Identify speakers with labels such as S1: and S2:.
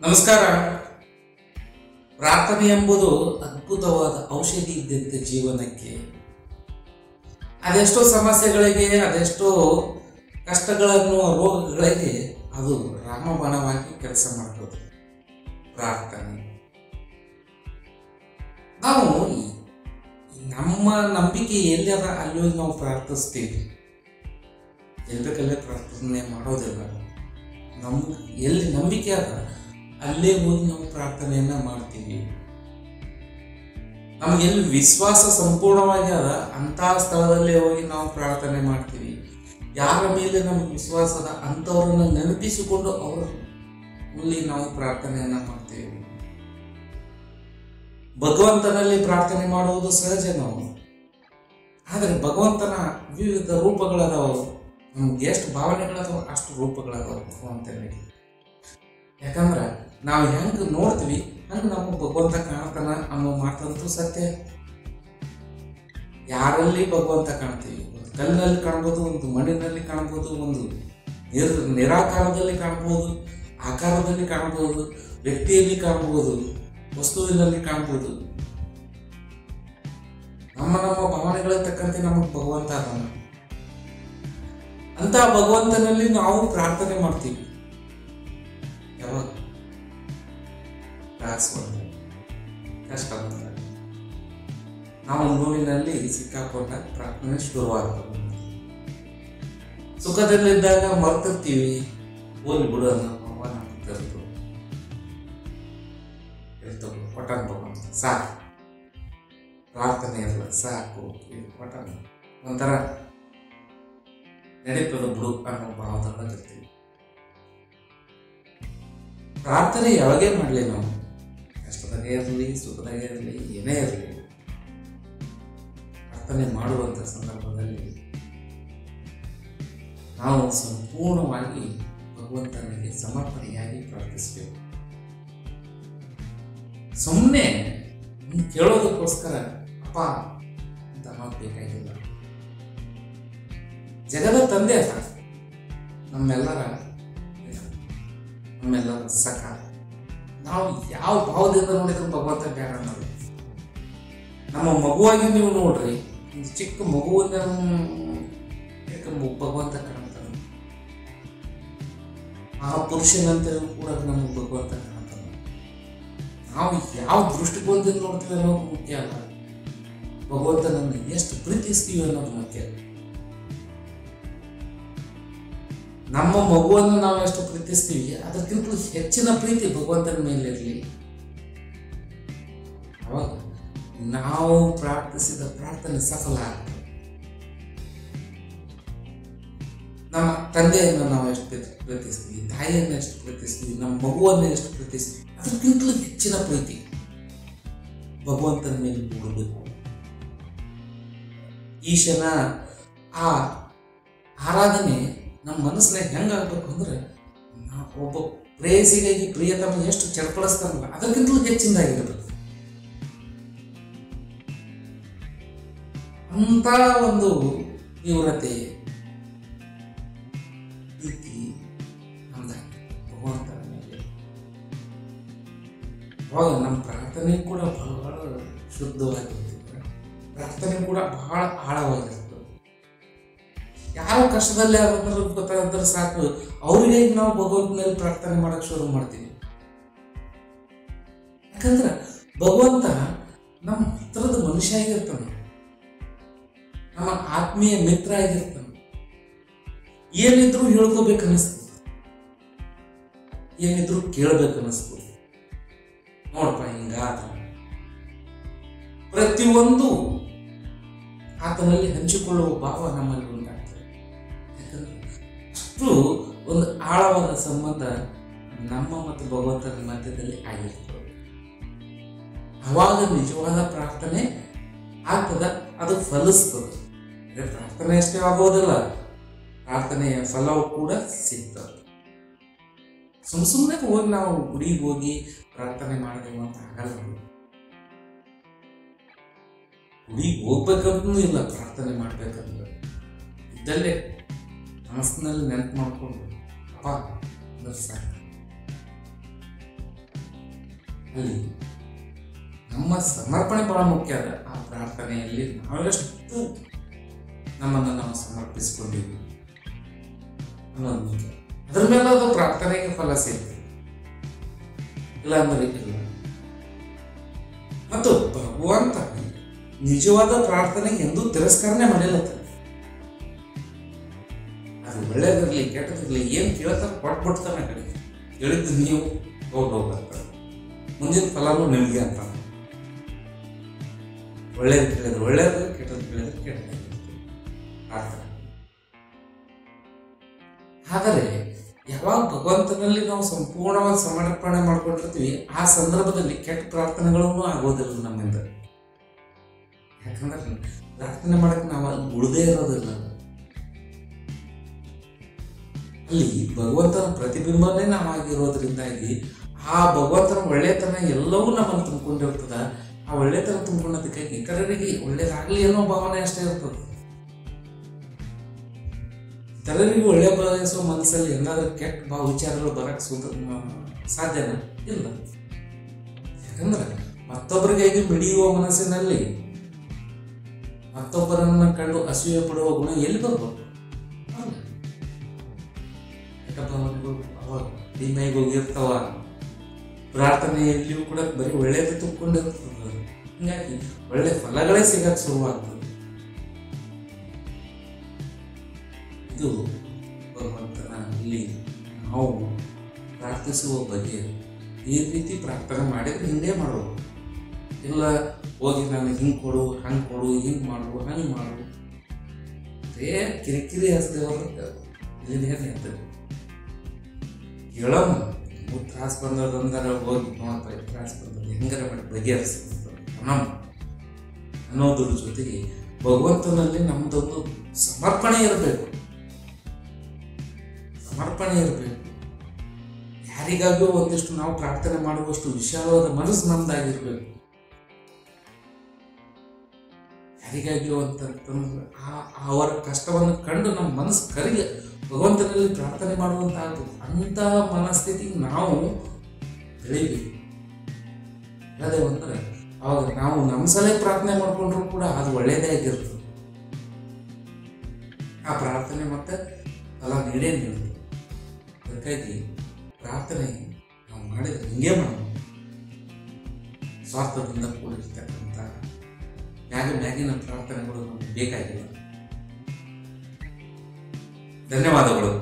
S1: ನಮಸ್ಕಾರ. ಪ್ರಾರ್ಥನೆ ಎಂಬುದು ಅದ್ಭುತವಾದ ಔಷಧಿ ಇದ್ದಂತೆ ಜೀವನಕ್ಕೆ. ಅದೆಷ್ಟೋ ಸಮಸ್ಯೆಗಳಿಗೆ, ಅದೆಷ್ಟೋ ಕಷ್ಟಗಳನ್ನು, ರೋಗಗಳಿಗೆ ಅದು ರಾಮಬಾಣವಾಗಿ ಕೆಲಸ ಮಾಡ್ತದೆ ಪ್ರಾರ್ಥನೆ. ನಾವು ನಮ್ಮ ನಂಬಿಕೆ ಎಲ್ಲದ ಅಲ್ಲಿ ನಾವು ಪ್ರಾರ್ಥಿಸ್ತೀವಿ. ಎಲ್ಲಬೇಕಲ್ಲೇ ಪ್ರಾರ್ಥನೆ ಮಾಡೋದಿಲ್ಲ. ಎಲ್ಲಿ ನಂಬಿಕೆ ಅದ ಅಲ್ಲೇ ಹೋಗಿ ನಾವು ಪ್ರಾರ್ಥನೆಯನ್ನ ಮಾಡ್ತೀವಿ. ನಮ್ಗೆ ಎಲ್ಲಿ ವಿಶ್ವಾಸ ಸಂಪೂರ್ಣವಾಗಿ ಅದ ಅಂತಹ ಸ್ಥಳದಲ್ಲೇ ಹೋಗಿ ನಾವು ಪ್ರಾರ್ಥನೆ ಮಾಡ್ತೀವಿ. ಯಾರ ಮೇಲೆ ನಮ್ಗೆ ವಿಶ್ವಾಸ ಅದ ಅಂಥವ್ರನ್ನ ನೆನಪಿಸಿಕೊಂಡು ಅವರ ಅಲ್ಲಿ ನಾವು ಪ್ರಾರ್ಥನೆಯನ್ನ ಮಾಡ್ತೀವಿ. ಭಗವಂತನಲ್ಲಿ ಪ್ರಾರ್ಥನೆ ಮಾಡುವುದು ಸಹಜ ನಾವು. ಆದರೆ ಭಗವಂತನ ವಿವಿಧ ರೂಪಗಳದಾವ. ನಮ್ಗೆ ಎಷ್ಟು ಭಾವನೆಗಳದಾವ ಅಷ್ಟು ರೂಪಗಳದಾವ ಭಗವಂತನಿಗೆ. ಯಾಕಂದ್ರೆ ನಾವು ಹೆಂಗೆ ನೋಡ್ತೀವಿ ಹಂಗೆ ನಮಗೆ ಭಗವಂತ ಕಾಣ್ತಾನ ಅನ್ನೋ ಮಾತಂತೂ ಸತ್ಯ. ಯಾರಲ್ಲಿ ಭಗವಂತ ಕಾಣ್ತೀವಿ? ಒಂದು ಕಲ್ಲಿನಲ್ಲಿ ಕಾಣ್ಬೋದು, ಒಂದು ಮಣ್ಣಿನಲ್ಲಿ ಕಾಣ್ಬೋದು, ಒಂದು ನಿರಾಕಾರದಲ್ಲಿ ಕಾಣ್ಬೋದು, ಆಕಾರದಲ್ಲಿ ಕಾಣ್ಬೋದು, ವ್ಯಕ್ತಿಯಲ್ಲಿ ಕಾಣ್ಬೋದು, ವಸ್ತುವಿನಲ್ಲಿ ಕಾಣ್ಬೋದು. ನಮ್ಮ ಭಾವನೆಗಳ ತಕ್ಕಂತೆ ನಮಗೆ ಭಗವಂತ ಅದಾನ. ಅಂತ ಭಗವಂತನಲ್ಲಿ ನಾವು ಪ್ರಾರ್ಥನೆ ಮಾಡ್ತೀವಿ. ಯಾವಾಗ ಕಷ್ಟ ಬಂದಾಗ, ನಾವು ನೋವಿನಲ್ಲಿ ಸಿಕ್ಕಾಕೊಂಡಾಗ ಪ್ರಾರ್ಥನೆ ಶುರುವಾಗ್ತದೆ. ಸುಖದಲ್ಲಿದ್ದಾಗ ಮರ್ತಿರ್ತೀವಿ, ಹೋಗಿ ಬಿಡೋಣ ಪಟನ್ ಭಗವಂತ ಸಾಕು, ಪ್ರಾರ್ಥನೆ ಇರಲ್ಲ ಸಾಕು ಪಟನ್ ಒಂಥರ ನಡೀತದ ಬಿಡು ಅನ್ನೋ ಭಾವದಲ್ಲಿ ಇರ್ತೀವಿ. ಪ್ರಾರ್ಥನೆ ಯಾವಾಗೇ ಮಾಡಲಿ, ನಾವು ಕಷ್ಟದಾಗೆ ಇರಲಿ, ಸುಖದಾಗೆ ಇರಲಿ, ಏನೇ ಇರಲಿ, ಪ್ರಾರ್ಥನೆ ಮಾಡುವಂಥ ಸಂದರ್ಭದಲ್ಲಿ ನಾವು ಸಂಪೂರ್ಣವಾಗಿ ಭಗವಂತನಿಗೆ ಸಮರ್ಪಣೆಯಾಗಿ ಪ್ರಾರ್ಥಿಸಬೇಕು. ಸುಮ್ಮನೆ ಕೇಳೋದಕ್ಕೋಸ್ಕರ ಅಪ್ಪ ಅಂತ ಬೇಕಾಗಿಲ್ಲ. ಜಗದ ತಂದೆ ಅಲ್ಲ, ನಮ್ಮೆಲ್ಲರ ಸಖ. ನಾವು ಯಾವ ಭಾವದಿಂದ ನೋಡಿದ್ರು ಭಗವಂತ ಬೇಡ ಅನ್ನೋದು. ನಮ್ಮ ಮಗುವಾಗಿ ನೀವು ನೋಡ್ರಿ, ಚಿಕ್ಕ ಮಗುವಿನ ಭಗವಂತ ಕಾಣ್ತಾನೆ. ಆ ಪುರುಷನಂತೆ ಕೂಡ ನಮಗೆ ಭಗವಂತ ಕಾಣ್ತಾನೆ. ನಾವು ಯಾವ ದೃಷ್ಟಿಕೋನದಿಂದ ನೋಡ್ತೀವಿ ಅನ್ನೋದು ಮುಖ್ಯ ಅಲ್ಲ, ಭಗವಂತನನ್ನು ಎಷ್ಟು ಪ್ರೀತಿಸ್ತೀವಿ ಅನ್ನೋದು ಮುಖ್ಯ. ನಮ್ಮ ಮಗುವನ್ನು ನಾವು ಎಷ್ಟು ಪ್ರೀತಿಸ್ತೀವಿ ಅದಕ್ಕಿಂತ ಹೆಚ್ಚಿನ ಪ್ರೀತಿ ಭಗವಂತನ ಮೇಲೆ ಇರಲಿ. ಅವಾಗ ನಾವು ಪ್ರಾರ್ಥಿಸಿದ ಪ್ರಾರ್ಥನೆ ಸಫಲ ಆಗ್ತದೆ. ನಮ್ಮ ತಂದೆಯನ್ನು ನಾವು ಎಷ್ಟು ಪ್ರೀತಿಸ್ತೀವಿ, ತಾಯಿಯನ್ನು ಎಷ್ಟು ಪ್ರೀತಿಸ್ತೀವಿ, ನಮ್ಮ ಮಗುವನ್ನು ಎಷ್ಟು ಪ್ರೀತಿಸ್ತೀವಿ ಅದಕ್ಕಿಂತಲೂ ಹೆಚ್ಚಿನ ಪ್ರೀತಿ ಭಗವಂತನ ಮೇಲೆ ಮೂಡಬೇಕು. ಈಶನ ಆ ಆರಾಧನೆ ನಮ್ಮ ಮನಸ್ಸಿನಾಗ ಹೆಂಗಾಗಬೇಕು ಅಂದ್ರೆ, ಒಬ್ಬ ಪ್ರೇಯಸಿಗಾಗಿ ಪ್ರಿಯತಮ ಎಷ್ಟು ಚಡ್ಪಡಿಸ್ತಾನಲ್ಲ ಅದಕ್ಕಿಂತಲೂ ಹೆಚ್ಚಿನದಾಗಿರ್ಬೇಕು. ಅಂತ ಒಂದು ತೀವ್ರತೆ ಪ್ರೀತಿ ಭಗವಂತನ ಮೇಲೆ. ಅವಾಗ ನಮ್ಮ ಪ್ರಾರ್ಥನೆ ಕೂಡ ಬಹಳ ಶುದ್ಧವಾಗಿರ್ತದೆ, ಪ್ರಾರ್ಥನೆ ಕೂಡ ಬಹಳ ಆಳವಾಗಿರ್ತದೆ. ಯಾರೋ ಕಷ್ಟದಲ್ಲಿ ಗೊತ್ತಾದ್ರೆ ಸಾಕು, ಅವ್ರಿಗೆ ನಾವು ಭಗವಂತನಲ್ಲಿ ಪ್ರಾರ್ಥನೆ ಮಾಡಕ್ ಶುರು ಮಾಡ್ತೀವಿ. ಯಾಕಂದ್ರೆ ಭಗವಂತ ನಮ್ಮ ಹತ್ರದ ಮನುಷ್ಯ ಆಗಿರ್ತಾನೆ, ನಮ್ಮ ಆತ್ಮೀಯ ಮಿತ್ರ ಆಗಿರ್ತಾನೆ. ಏನಿದ್ರು ಹೇಳ್ಕೋಬೇಕು ಅನಿಸ್ತದೆ, ಏನಿದ್ರು ಕೇಳ್ಬೇಕು ಅನಿಸ್ತದೆ. ನೋಡಪ್ಪ ಹಿಂಗಾದ ಪ್ರತಿಯೊಂದು ಆತನಲ್ಲಿ ಹಂಚಿಕೊಳ್ಳುವ ಭಾವ ನಮ್ಮಲ್ಲಿ ಉಂಟಾಗ್ತದೆ. ಯಾಕಂದ್ರೆ ಅಷ್ಟು ಒಂದು ಆಳವಾದ ಸಂಬಂಧ ನಮ್ಮ ಮತ್ತು ಭಗವಂತನ ಮಧ್ಯದಲ್ಲಿ ಆಗಿರ್ತದೆ. ಅವಾಗ ನಿಜವಾದ ಪ್ರಾರ್ಥನೆ ಆಗ್ತದ, ಅದು ಫಲಿಸ್ತದೆ. ಪ್ರಾರ್ಥನೆ ಅಷ್ಟೇ ಆಗೋದಿಲ್ಲ, ಪ್ರಾರ್ಥನೆಯ ಫಲವು ಕೂಡ ಸಿಗ್ತದೆ. ಸುಮ್ಮನೆ ಹೋಗಿ ನಾವು ಗುಡಿಗೆ ಹೋಗಿ ಪ್ರಾರ್ಥನೆ ಮಾಡಿದೆವು ಅಂತ ಆಗಲ್ಲ. ಗುಡಿಗೆ ಹೋಗ್ಬೇಕಂತೂ ಇಲ್ಲ, ಪ್ರಾರ್ಥನೆ ಮಾಡ್ಬೇಕಂದ್ರೆ ಇದ್ದಲ್ಲೇ ಮನಸ್ಸಿನಲ್ಲಿ ನೆನಪು ಮಾಡ್ಕೊಂಡು ಅಪ್ಪ ಅಂದ್ರೆ ಸಾಕು. ಅಲ್ಲಿ ನಮ್ಮ ಸಮರ್ಪಣೆ ಬಹಳ ಮುಖ್ಯ ಅದ. ಆ ಪ್ರಾರ್ಥನೆಯಲ್ಲಿ ನಾವೆಷ್ಟು ನಮ್ಮನ್ನು ನಾವು ಸಮರ್ಪಿಸಿಕೊಂಡಿವಿ ಅನ್ನೋದು ಮುಖ್ಯ. ಅದ್ರ ಮೇಲೆ ಅದು ಪ್ರಾರ್ಥನೆಗೆ ಫಲ ಸಿಗ್ತದೆ, ಇಲ್ಲ ಅಂದ್ರೆ ಇಲ್ಲ. ಮತ್ತು ಭಗವಂತ ನಿಜವಾದ ಪ್ರಾರ್ಥನೆಗೆ ಎಂದೂ ತಿರಸ್ಕಾರನೇ ಮಾಡಿಲ್ಲತ್ತ. ಅದು ಒಳ್ಳೇದಿರಲಿ ಕೆಟ್ಟದಿರಲಿ ಏನು ಕೇಳ್ತಾರೆ ಕೊಟ್ಬಿಡ್ತಾನೆ. ಕಡೆ ಹೇಳಿದ್ದು ನೀವು ಹೋಗ್ತಾರೆ, ಮುಂದಿನ ಫಲನೂ ನಿಮಗೆ ಅಂತ. ಒಳ್ಳೇದು ಕೇಳಿದ್ರೆ ಒಳ್ಳೇದು, ಕೆಟ್ಟದ್ದು ಕೇಳಿದ್ರೆ ಕೆಟ್ಟದ್ದು ಪ್ರಾರ್ಥನೆ. ಆದರೆ ಯಾವಾಗ ಭಗವಂತನಲ್ಲಿ ನಾವು ಸಂಪೂರ್ಣವಾಗಿ ಸಮರ್ಪಣೆ ಮಾಡ್ಕೊಂಡಿರ್ತೀವಿ, ಆ ಸಂದರ್ಭದಲ್ಲಿ ಕೆಟ್ಟ ಪ್ರಾರ್ಥನೆಗಳನ್ನೂ ಆಗೋದಿಲ್ಲ ನಮ್ಮಿಂದ. ಯಾಕಂದ್ರೆ ಪ್ರಾರ್ಥನೆ ಮಾಡಕ್ಕೆ ನಾವು ಅಲ್ಲಿ ಉಳಿದೇ ಇರೋದಿಲ್ಲ. ಅಲ್ಲಿ ಭಗವಂತನ ಪ್ರತಿಬಿಂಬನೇ ನಾವಾಗಿರೋದ್ರಿಂದಾಗಿ ಆ ಭಗವಂತನ ಒಳ್ಳೆತನ ಎಲ್ಲವೂ ನಮ್ಮನ್ನು ತುಂಬಿಕೊಂಡಿರ್ತದ. ಆ ಒಳ್ಳೆತನ ತುಂಬಿಕೊಳ್ಳೋದಕ್ಕಾಗಿ ಇತರರಿಗೆ ಒಳ್ಳೇದಾಗಲಿ ಅನ್ನೋ ಭಾವನೆ ಅಷ್ಟೇ ಇರ್ತದೆ. ಇತರರಿಗೆ ಒಳ್ಳೆ ಬಯಸೋ ಮನಸ್ಸಲ್ಲಿ ಏನಾದ್ರೂ ಕೆಟ್ಟ ವಿಚಾರಗಳು ಬರಕ್ಕೆ ಸಾಧ್ಯನಾ? ಇಲ್ಲ. ಯಾಕಂದ್ರೆ ಮತ್ತೊಬ್ಬರಿಗಾಗಿ ಮಿಡಿಯುವ ಮನಸ್ಸಿನಲ್ಲಿ ಮತ್ತೊಬ್ಬರನ್ನ ಕಂಡು ಅಸೂಯೆ ಪಡುವ ಗುಣ ಎಲ್ಲಿ ಬರ್ಬೋದು? ಮೈಗೆ ಹೋಗಿರ್ತಾವ. ಪ್ರಾರ್ಥನೆಯಲ್ಲಿಯೂ ಕೂಡ ಬರೀ ಒಳ್ಳೇದು ತುಂಬಿಕೊಂಡಿರ್ತದ. ಹಿಂಗಾಗಿ ಒಳ್ಳೆ ಫಲಗಳೇ ಸಿಗಕ್ಕೆ ಶುರುವಾಗ್ತದೆ. ಇದು ಭಗವಂತನ ಇಲ್ಲಿ ನಾವು ಪ್ರಾರ್ಥಿಸುವ ಬಗ್ಗೆ. ಈ ರೀತಿ ಪ್ರಾರ್ಥನೆ ಮಾಡಿದ್ರೆ ಹಿಂಗೆ ಮಾಡೋದು. ಇಲ್ಲ ಹೋಗಿ ನಾನು ಹಿಂಗೆ ಕೊಡು, ಹಂಗೆ ಕೊಡು, ಹಿಂಗೆ ಮಾಡು, ಹಂಗೆ ಮಾಡು, ಅದೇ ಕಿರಿಕಿರಿ ಹಚ್ದೇವ್ರ ಇಲ್ಲಿ ಹೇಳಮ್ಮ. ತ್ರಾಸ ಬಂದದಂದ್ರೆ ಹೋಗಿ ನೋಡಪ್ಪ, ತ್ರಾಸ ಬಂದದ್ದು ಹೆಂಗಾರ ಮಾಡಿ ಬಗೆಹರಿಸ್ತದೆ ಅನ್ನೋದ್ರ ಜೊತೆಗೆ ಭಗವಂತನಲ್ಲಿ ನಮ್ದೊಂದು ಸಮರ್ಪಣೆ ಇರಬೇಕು. ಸಮರ್ಪಣೆ ಇರಬೇಕು. ಯಾರಿಗಾಗೂ ಒಂದಿಷ್ಟು ನಾವು ಪ್ರಾರ್ಥನೆ ಮಾಡುವಷ್ಟು ವಿಶಾಲವಾದ ಮನಸ್ಸು ನಮ್ದಾಗಿರ್ಬೇಕು. ಯಾರಿಗಾಗಿಯೋ ಅಂತಂದ್ರೆ ಅವರ ಕಷ್ಟವನ್ನು ಕಂಡು ನಮ್ಮ ಮನಸ್ಸು ಕರಿಗೆ ಭಗವಂತನಲ್ಲಿ ಪ್ರಾರ್ಥನೆ ಮಾಡುವಂತ ಆಗ್ಬೋದು. ಅಂಥ ಮನಸ್ಥಿತಿಗೆ ನಾವು ಬೆಳಿಬೇಕು. ಅದೇ ಅಂದ್ರೆ ಅವಾಗ ನಾವು ನಮ್ಮ ಸಲ ಪ್ರಾರ್ಥನೆ ಮಾಡ್ಕೊಂಡ್ರು ಕೂಡ ಅದು ಒಳ್ಳೇದೇ ಆಗಿರ್ತದೆ. ಆ ಪ್ರಾರ್ಥನೆ ಮತ್ತೆ ಫಲ ನೀಡೇ ನೀಡುತ್ತೆ. ಅದಕ್ಕಾಗಿ ಪ್ರಾರ್ಥನೆ ನಾವು ಮಾಡಿದ್ರೆ ಹಿಂಗೆ ಮಾಡೋದು. ಸ್ವಾರ್ಥದಿಂದ ಕೂಡಿರ್ತಕ್ಕಂಥ ಮ್ಯಾಗಿನ ಪ್ರಾರ್ಥನೆಗಳು ನಮಗೆ ಬೇಕಾಗಿಲ್ಲ. ಧನ್ಯವಾದಗಳು.